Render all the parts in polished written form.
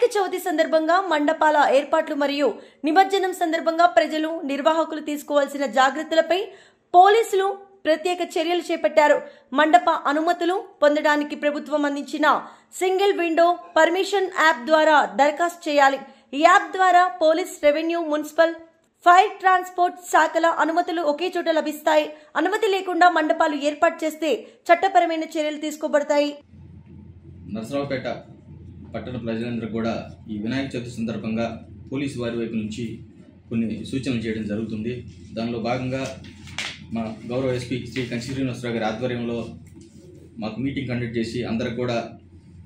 వినాయక చవితి సందర్భంగా మండపాల ఏర్పాట్లు మరియు నిమజ్జనం సందర్భంగా ప్రజలు నిర్వాహకులు తీసుకోవాల్సిన జాగ్రత్తలపై పోలీసులు ప్రత్యేక చర్యలు చేపట్టారు. మండప అనుమతులు పొందడానికి ప్రభుత్వం అందించిన సింగిల్ విండో పర్మిషన్ యాప్ ద్వారా దరఖాస్తు చేయాలి. ఈ యాప్ ద్వారా police, revenue, municipal, fire, transport శాఖల అనుమతులు ఒకే చోట లభిస్తాయి. అనుమతి లేకుండా మండపాలు ఏర్పాటు చేస్తే చట్టపరమైన చర్యలు తీసుకోబడతాయి. నరసరావుపేట పట్టణ ప్రజలందరూ కూడా ఈ వినాయక చవితి సందర్భంగా పోలీసు వారి వైపు నుంచి కొన్ని సూచనలు చేయడం జరుగుతుంది. దానిలో భాగంగా మా గౌరవ ఎస్పీ శ్రీ కంచి శ్రీనివాసరావు గారి ఆధ్వర్యంలో మాకు మీటింగ్ కండక్ట్ చేసి అందరికి కూడా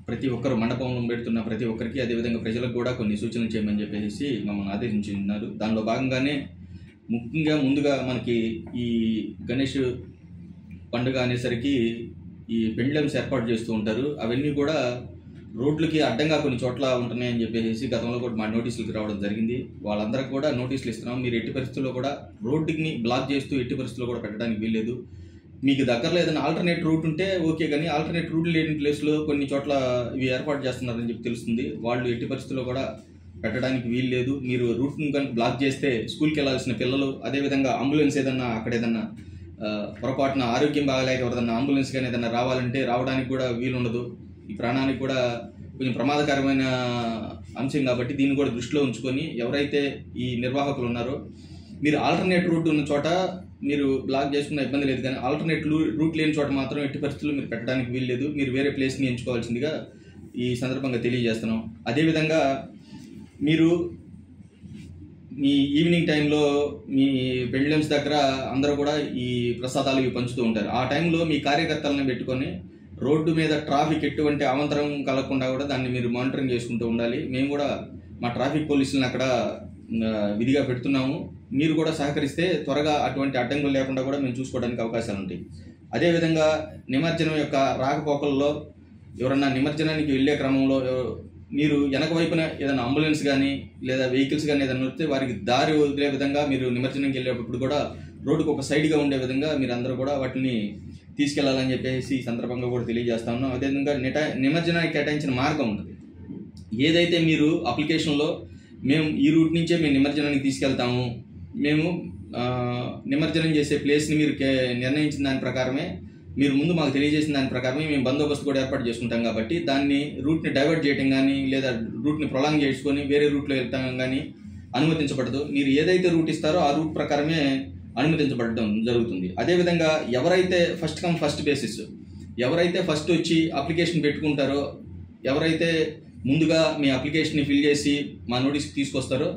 ప్రతి ఒక్కరు మండపంలో పెడుతున్న ప్రతి ఒక్కరికి అదేవిధంగా ప్రజలకు కూడా కొన్ని సూచనలు చేయమని చెప్పేసి మమ్మల్ని ఆదేశించి ఉన్నారు. దానిలో భాగంగానే ముఖ్యంగా ముందుగా మనకి ఈ గణేష్ పండుగ అనేసరికి ఈ పెండ్లమ్స్ ఏర్పాటు చేస్తూ ఉంటారు. అవన్నీ కూడా రోడ్లకి అడ్డంగా కొన్ని చోట్ల ఉంటున్నాయని చెప్పేసి గతంలో కూడా మా నోటీసులకు రావడం జరిగింది. వాళ్ళందరికీ కూడా నోటీసులు ఇస్తున్నాం. మీరు ఎట్టి పరిస్థితుల్లో కూడా రోడ్డుని బ్లాక్ చేస్తూ ఎట్టి పరిస్థితుల్లో కూడా పెట్టడానికి వీల్లేదు. మీకు దగ్గరలో ఏదైనా ఆల్టర్నేట్ రూట్ ఉంటే ఓకే, కానీ ఆల్టర్నేట్ రూట్ లేని ప్లేస్లో కొన్ని చోట్ల ఇవి ఏర్పాటు చేస్తున్నారని చెప్పి తెలుస్తుంది. వాళ్ళు ఎట్టి పరిస్థితుల్లో కూడా పెట్టడానికి వీలు లేదు. మీరు రూట్ని కనుక బ్లాక్ చేస్తే స్కూల్కి వెళ్ళాల్సిన పిల్లలు, అదేవిధంగా అంబులెన్స్ ఏదన్నా అక్కడ ఏదన్నా పొరపాటున ఆరోగ్యం బాగాలేక ఎవరిదన్నా అంబులెన్స్ కానీ ఏదన్నా రావాలంటే రావడానికి కూడా వీలు ఉండదు. ఈ ప్రాణానికి కూడా కొంచెం ప్రమాదకరమైన అంశం కాబట్టి దీన్ని కూడా దృష్టిలో ఉంచుకొని ఎవరైతే ఈ నిర్వాహకులు ఉన్నారో మీరు ఆల్టర్నేట్ రూట్ ఉన్న చోట మీరు బ్లాక్ చేసుకున్న ఇబ్బంది లేదు, కానీ ఆల్టర్నేట్ రూట్ లేని చోట మాత్రం ఎట్టి పరిస్థితుల్లో మీరు పెట్టడానికి వీలు లేదు. మీరు వేరే ప్లేస్ని ఎంచుకోవాల్సిందిగా ఈ సందర్భంగా తెలియజేస్తున్నాం. అదేవిధంగా మీరు మీ ఈవినింగ్ టైంలో మీ పెండ్లమ్స్ దగ్గర అందరూ కూడా ఈ ప్రసాదాలు ఇవి పంచుతూ ఉంటారు. ఆ టైంలో మీ కార్యకర్తలను పెట్టుకొని రోడ్డు మీద ట్రాఫిక్ ఎటువంటి అవంతరం కలగకుండా కూడా దాన్ని మీరు మానిటరింగ్ చేసుకుంటూ ఉండాలి. మేము కూడా మా ట్రాఫిక్ పోలీసులను అక్కడ విధిగా పెడుతున్నాము. మీరు కూడా సహకరిస్తే త్వరగా అటువంటి అడ్డంకులు లేకుండా కూడా మేము చూసుకోవడానికి అవకాశాలు ఉంటాయి. అదేవిధంగా నిమజ్జనం యొక్క రాకపోకల్లో ఎవరన్నా నిమజ్జనానికి వెళ్ళే క్రమంలో మీరు వెనక వైపున ఏదైనా అంబులెన్స్ కానీ లేదా వెహికల్స్ కానీ ఏదైనా వస్తే వారికి దారి వదిలే విధంగా మీరు నిమజ్జనంకి వెళ్ళేటప్పుడు కూడా రోడ్డుకు ఒక సైడ్గా ఉండే విధంగా మీరు అందరూ కూడా వాటిని తీసుకెళ్లాలని చెప్పేసి ఈ సందర్భంగా కూడా తెలియజేస్తా ఉన్నాం. అదేవిధంగా నిమజ్జనానికి కేటాయించిన మార్గం ఉంటుంది. ఏదైతే మీరు అప్లికేషన్లో మేము ఈ రూట్ నుంచే మేము నిమజ్జనానికి తీసుకెళ్తాము, మేము నిమజ్జనం చేసే ప్లేస్ని మీరు నిర్ణయించిన దాని ప్రకారమే, మీరు ముందు మాకు తెలియజేసిన దాని ప్రకారమే మేము బందోబస్తు కూడా ఏర్పాటు చేసుకుంటాం. కాబట్టి దాన్ని రూట్ని డైవర్ట్ చేయడం కానీ లేదా రూట్ని ప్రొలాంగ్ చేసుకొని వేరే రూట్లో వెళ్తాం కానీ అనుమతించబడదు. మీరు ఏదైతే రూట్ ఇస్తారో ఆ రూట్ ప్రకారమే అనుమతించబడడం జరుగుతుంది. అదేవిధంగా ఎవరైతే ఫస్ట్ కమ్ ఫస్ట్ బేసిస్, ఎవరైతే ఫస్ట్ వచ్చి అప్లికేషన్ పెట్టుకుంటారో, ఎవరైతే ముందుగా మీ అప్లికేషన్ని ఫిల్ చేసి మా నోటీస్కి తీసుకొస్తారో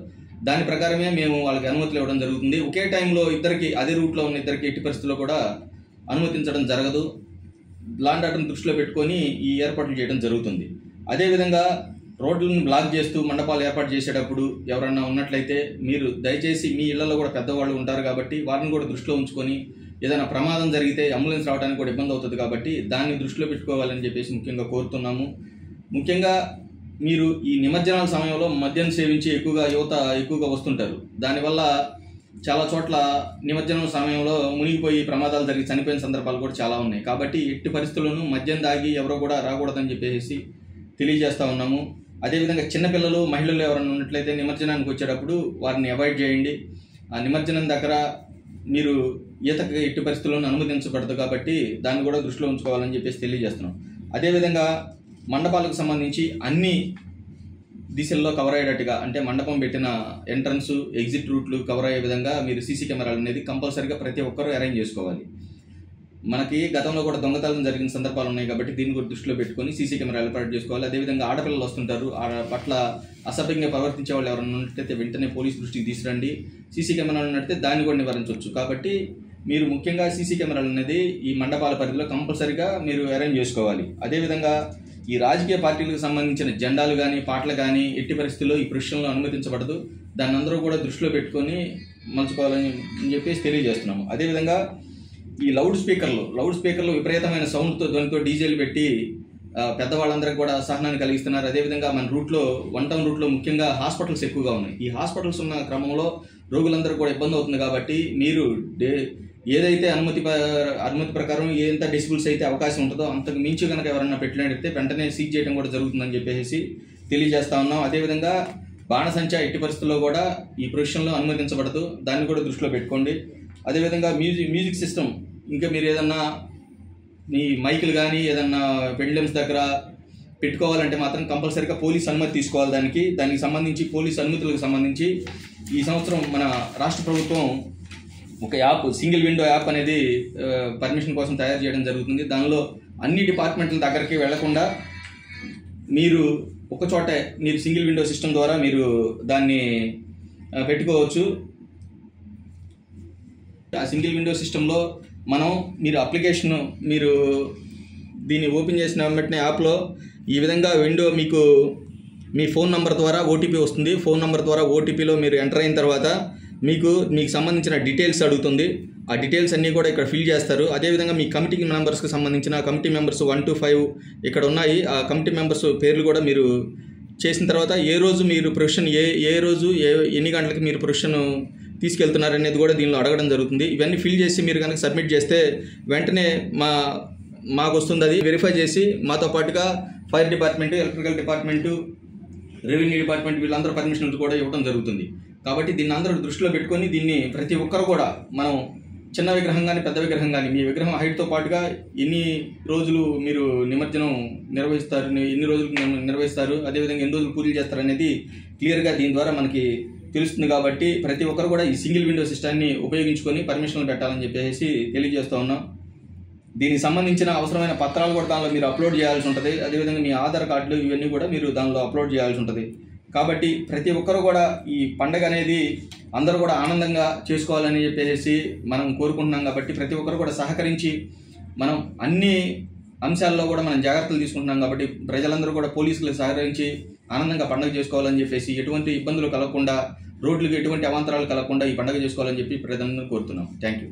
దాని ప్రకారమే మేము వాళ్ళకి అనుమతులు ఇవ్వడం జరుగుతుంది. ఒకే టైంలో ఇద్దరికి, అదే రూట్లో ఉన్న ఇద్దరికి ఎట్టి పరిస్థితుల్లో కూడా అనుమతించడం జరగదు. లాండ్ ఆర్డర్ని దృష్టిలో పెట్టుకొని ఈ ఏర్పాట్లు చేయడం జరుగుతుంది. అదేవిధంగా రోడ్లను బ్లాక్ చేస్తూ మండపాలు ఏర్పాటు చేసేటప్పుడు ఎవరన్నా ఉన్నట్లయితే మీరు దయచేసి మీ ఇళ్లలో కూడా పెద్దవాళ్ళు ఉంటారు కాబట్టి వారిని కూడా దృష్టిలో ఉంచుకొని ఏదైనా ప్రమాదం జరిగితే అంబులెన్స్ రావడానికి కూడా ఇబ్బంది అవుతుంది కాబట్టి దాన్ని దృష్టిలో పెట్టుకోవాలని చెప్పేసి ముఖ్యంగా కోరుతున్నాము. ముఖ్యంగా మీరు ఈ నిమజ్జనాల సమయంలో మద్యం సేవించి యువత ఎక్కువగా వస్తుంటారు. దానివల్ల చాలా చోట్ల నిమజ్జనం సమయంలో మునిగిపోయి ప్రమాదాలు జరిగి చనిపోయిన సందర్భాలు కూడా చాలా ఉన్నాయి. కాబట్టి ఎట్టి పరిస్థితుల్లోనూ మద్యం దాగి ఎవరో కూడా రాకూడదని చెప్పేసి తెలియజేస్తూ ఉన్నాము. అదేవిధంగా చిన్నపిల్లలు, మహిళలు ఎవరైనా ఉన్నట్లయితే నిమజ్జనానికి వచ్చేటప్పుడు వారిని అవాయిడ్ చేయండి. ఆ నిమజ్జనం దగ్గర మీరు ఈతకు ఎట్టి పరిస్థితుల్లోనూ అనుమతించబడదు కాబట్టి దాన్ని కూడా దృష్టిలో ఉంచుకోవాలని చెప్పేసి తెలియజేస్తున్నాం. అదేవిధంగా మండపాలకు సంబంధించి అన్ని దిశల్లో కవర్ అయ్యేటట్టుగా, అంటే మండపం పెట్టిన ఎంట్రన్స్, ఎగ్జిట్ రూట్లు కవర్ అయ్యే విధంగా మీరు సీసీ కెమెరాలు అనేది కంపల్సరీగా ప్రతి ఒక్కరూ అరేంజ్ చేసుకోవాలి. మనకి గతంలో కూడా దొంగతనం జరిగిన సందర్భాలు ఉన్నాయి కాబట్టి దీన్ని కూడా దృష్టిలో పెట్టుకొని సీసీ కెమెరాలు ఏర్పాటు చేసుకోవాలి. అదేవిధంగా ఆడపిల్లలు వస్తుంటారు, ఆ పట్ల అసభ్యంగా ప్రవర్తించే వాళ్ళు ఎవరైనా ఉన్నట్లయితే వెంటనే పోలీస్ దృష్టికి తీసుకురండి. సీసీ కెమెరాలు ఉన్నట్లయితే దాన్ని కూడా నివారించవచ్చు. కాబట్టి మీరు ముఖ్యంగా సీసీ కెమెరాలు అనేది ఈ మండపాల పరిధిలో కంపల్సరీగా మీరు అరేంజ్ చేసుకోవాలి. అదేవిధంగా ఈ రాజకీయ పార్టీలకు సంబంధించిన జెండాలు కానీ పాటలు కానీ ఎట్టి పరిస్థితుల్లో ఈ విషయంలో అనుమతించబడదు. దాన్ని అందరూ కూడా దృష్టిలో పెట్టుకొని మలుచుకోవాలని చెప్పేసి తెలియజేస్తున్నాము. అదేవిధంగా ఈ లౌడ్ స్పీకర్లు విపరీతమైన సౌండ్తో, ధ్వనితో డీజేలు పెట్టి పెద్దవాళ్ళందరికీ కూడా అసహనాన్ని కలిగిస్తున్నారు. అదేవిధంగా మన రూట్లో, 1 టౌన్ రూట్లో ముఖ్యంగా హాస్పిటల్స్ ఎక్కువగా ఉన్నాయి. ఈ హాస్పిటల్స్ ఉన్న క్రమంలో రోగులందరూ కూడా ఇబ్బంది అవుతుంది. కాబట్టి మీరు ఏదైతే అనుమతి ప్రకారం ఎంత డెసిబుల్స్ అయితే అవకాశం ఉంటుందో అంతకు మించి కనుక ఎవరన్నా పెట్టినట్టయితే వెంటనే సీజ్ చేయడం కూడా జరుగుతుందని చెప్పేసి తెలియజేస్తా ఉన్నాం. అదేవిధంగా బాణసంచా ఎట్టి పరిస్థితుల్లో కూడా ఈ ప్రొఫెషన్లో అనుమతించబడదు, దాన్ని కూడా దృష్టిలో పెట్టుకోండి. అదేవిధంగా మ్యూజిక్ సిస్టమ్ ఇంకా మీరు ఏదన్నా మీ మైకులు కానీ ఏదన్నా పెండ్లమ్స్ దగ్గర పెట్టుకోవాలంటే మాత్రం కంపల్సరీగా పోలీస్ అనుమతి తీసుకోవాలి. దానికి సంబంధించి పోలీస్ అనుమతులకు సంబంధించి ఈ సంవత్సరం మన రాష్ట్ర ప్రభుత్వం ఒక యాప్, సింగిల్ విండో యాప్ అనేది పర్మిషన్ కోసం తయారు చేయడం జరుగుతుంది. దానిలో అన్ని డిపార్ట్మెంట్ల దగ్గరికి వెళ్లకుండా మీరు ఒక చోటే మీరు సింగిల్ విండో సిస్టమ్ ద్వారా మీరు దాన్ని పెట్టుకోవచ్చు. ఆ సింగిల్ విండో సిస్టంలో మీరు అప్లికేషన్ మీరు దీన్ని ఓపెన్ చేసిన వెంటనే యాప్లో ఈ విధంగా విండో మీకు మీ ఫోన్ నెంబర్ ద్వారా ఓటీపీ వస్తుంది. ఫోన్ నెంబర్ ద్వారా ఓటీపీలో మీరు ఎంటర్ అయిన తర్వాత మీకు సంబంధించిన డీటెయిల్స్ అడుగుతుంది. ఆ డీటెయిల్స్ అన్నీ కూడా ఇక్కడ ఫిల్ చేస్తారు. అదేవిధంగా మీ కమిటీ మెంబర్స్కి సంబంధించిన కమిటీ మెంబర్స్ 1 to 5 ఇక్కడ ఉన్నాయి. ఆ కమిటీ మెంబర్స్ పేర్లు కూడా మీరు చేసిన తర్వాత ఏ రోజు మీరు ప్రొఫెషన్ ఏ రోజు ఎన్ని గంటలకి మీరు ప్రొఫెషన్ తీసుకెళ్తున్నారు అనేది కూడా దీనిలో అడగడం జరుగుతుంది. ఇవన్నీ ఫిల్ చేసి మీరు కనుక సబ్మిట్ చేస్తే వెంటనే మాకు వస్తుంది. అది వెరిఫై చేసి మాతో పాటుగా fire department, electrical department, revenue department వీళ్ళందరూ పర్మిషన్లు కూడా ఇవ్వడం జరుగుతుంది. కాబట్టి దీన్ని అందరూ దృష్టిలో పెట్టుకొని దీన్ని ప్రతి ఒక్కరు కూడా మనం చిన్న విగ్రహం కానీ పెద్ద విగ్రహం కానీ మీ విగ్రహం హైట్తో పాటుగా ఎన్ని రోజులు మీరు నిమజ్జనం నిర్వహిస్తారు, ఎన్ని రోజులు నిర్వహిస్తారు, అదేవిధంగా ఎన్ని రోజులు పూజలు చేస్తారు అనేది క్లియర్గా దీని ద్వారా మనకి తెలుస్తుంది. కాబట్టి ప్రతి ఒక్కరు కూడా ఈ సింగిల్ విండో సిస్టాన్ని ఉపయోగించుకొని పర్మిషన్లు పెట్టాలని చెప్పేసి తెలియజేస్తూ ఉన్నాం. దీనికి సంబంధించిన అవసరమైన పత్రాలు కూడా దానిలో మీరు అప్లోడ్ చేయాల్సి ఉంటుంది. అదేవిధంగా మీ ఆధార్ కార్డులు ఇవన్నీ కూడా మీరు దానిలో అప్లోడ్ చేయాల్సి ఉంటుంది. కాబట్టి ప్రతి ఒక్కరు కూడా ఈ పండగ అనేది అందరూ కూడా ఆనందంగా చేసుకోవాలని చెప్పేసి మనం కోరుకుంటున్నాం. కాబట్టి ప్రతి ఒక్కరు కూడా సహకరించి మనం అన్ని అంశాల్లో కూడా మనం జాగ్రత్తలు తీసుకుంటున్నాం. కాబట్టి ప్రజలందరూ కూడా పోలీసులకు సహకరించి ఆనందంగా పండుగ చేసుకోవాలని చెప్పేసి ఎటువంటి ఇబ్బందులు కలగకుండా, రోడ్లకు ఎటువంటి అవాంతరాలు కలగకుండా ఈ పండుగ చేసుకోవాలని చెప్పి ప్రజలందరూ కోరుతున్నాం. Thank you.